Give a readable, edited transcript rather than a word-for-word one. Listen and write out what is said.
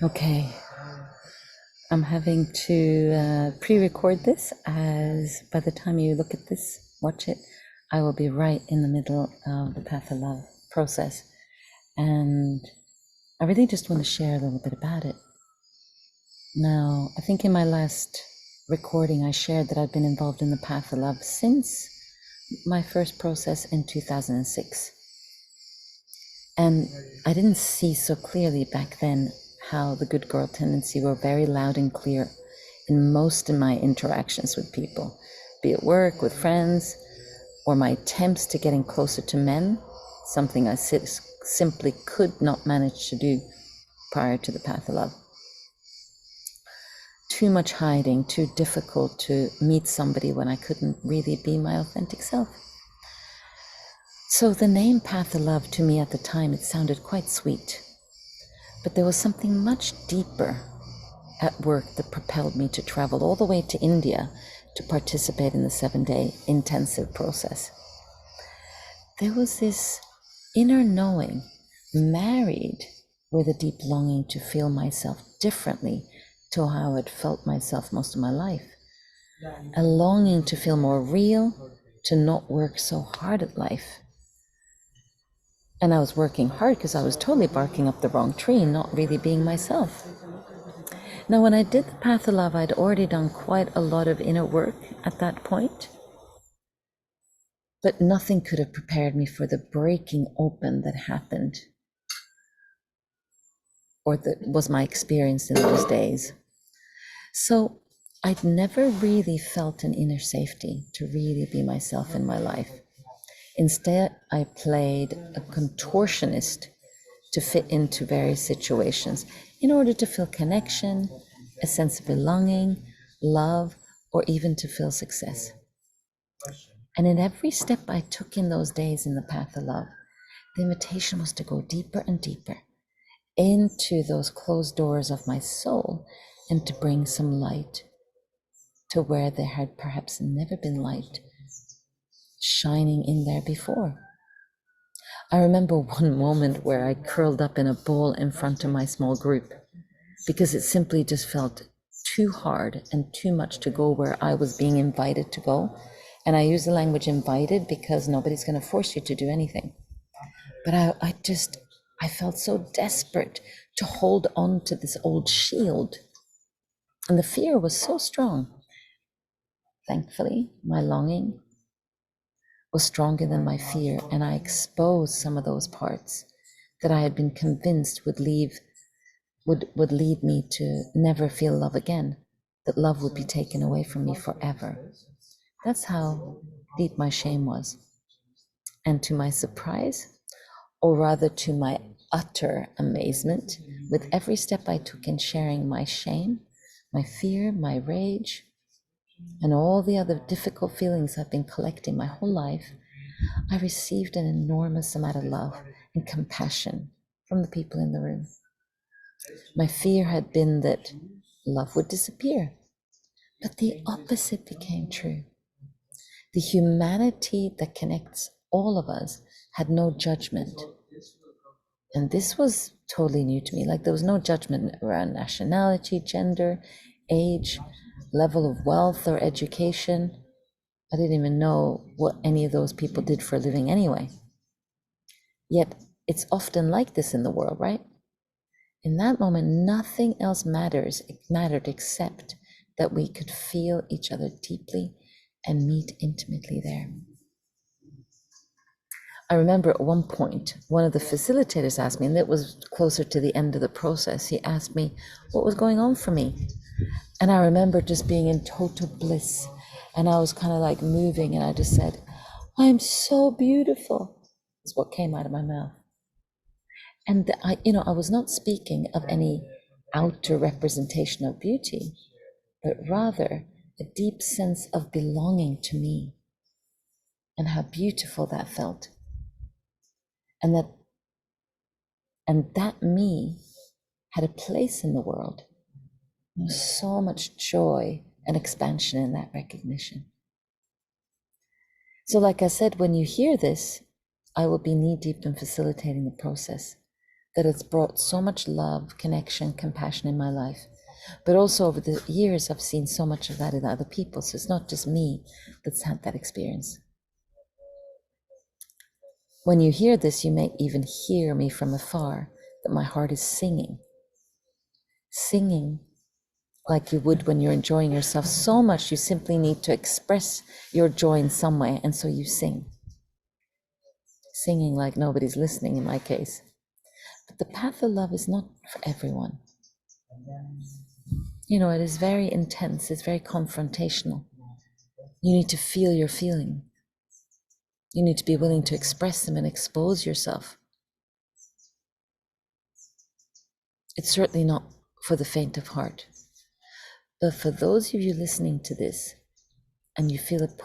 Okay, I'm having to pre-record this, as by the time you look at this, watch it, I will be right in the middle of the Path of Love process. And I really just want to share a little bit about it. Now, I think in my last recording, I shared that I've been involved in the Path of Love since my first process in 2006. And I didn't see so clearly back then how the good girl tendency were very loud and clear in most of my interactions with people, be it work, with friends, or my attempts to getting closer to men, something I simply could not manage to do prior to the Path of Love. Too much hiding, too difficult to meet somebody when I couldn't really be my authentic self. So the name Path of Love, to me at the time, it sounded quite sweet. But there was something much deeper at work that propelled me to travel all the way to India to participate in the 7-day intensive process. There was this inner knowing, married with a deep longing to feel myself differently to how I'd felt myself most of my life. A longing to feel more real, to not work so hard at life. And I was working hard because I was totally barking up the wrong tree, not really being myself. Now, when I did the Path of Love, I'd already done quite a lot of inner work at that point, but nothing could have prepared me for the breaking open that happened, or that was my experience in those days. So I'd never really felt an inner safety to really be myself in my life. Instead, I played a contortionist to fit into various situations in order to feel connection, a sense of belonging, love, or even to feel success. And in every step I took in those days in the Path of Love, the invitation was to go deeper and deeper into those closed doors of my soul and to bring some light to where there had perhaps never been light shining in there before. I remember one moment where I curled up in a ball in front of my small group because it simply just felt too hard and too much to go where I was being invited to go. And I use the language invited because nobody's going to force you to do anything. But I felt so desperate to hold on to this old shield. And the fear was so strong. Thankfully, my longing was stronger than my fear, and I exposed some of those parts that I had been convinced would lead me to never feel love again, that love would be taken away from me forever. That's how deep my shame was. And to my surprise, or rather to my utter amazement, with every step I took in sharing my shame, my fear, my rage, and all the other difficult feelings I've been collecting my whole life, I received an enormous amount of love and compassion from the people in the room. My fear had been that love would disappear, but the opposite became true. The humanity that connects all of us had no judgment. And this was totally new to me. Like, there was no judgment around nationality, gender, age, level of wealth or education. I didn't even know what any of those people did for a living anyway. Yet it's often like this in the world, right? In that moment, nothing else mattered except that we could feel each other deeply and meet intimately there. I remember at one point, one of the facilitators asked me, and it was closer to the end of the process, he asked me what was going on for me. And I remember just being in total bliss. And I was kind of like moving, and I just said, "I'm so beautiful." That's what came out of my mouth. And I was not speaking of any outer representation of beauty, but rather a deep sense of belonging to me and how beautiful that felt. And that me had a place in the world. There was so much joy and expansion in that recognition. So like I said, when you hear this, I will be knee deep in facilitating the process, that has brought so much love, connection, compassion in my life. But also over the years, I've seen so much of that in other people. So it's not just me that's had that experience. When you hear this, you may even hear me from afar, that my heart is singing. Singing like you would when you're enjoying yourself so much, you simply need to express your joy in some way, and so you sing. Singing like nobody's listening in my case. But the path of love is not for everyone. You know, it is very intense, it's very confrontational. You need to feel your feeling. You need to be willing to express them and expose yourself. It's certainly not for the faint of heart. But for those of you listening to this, and you feel it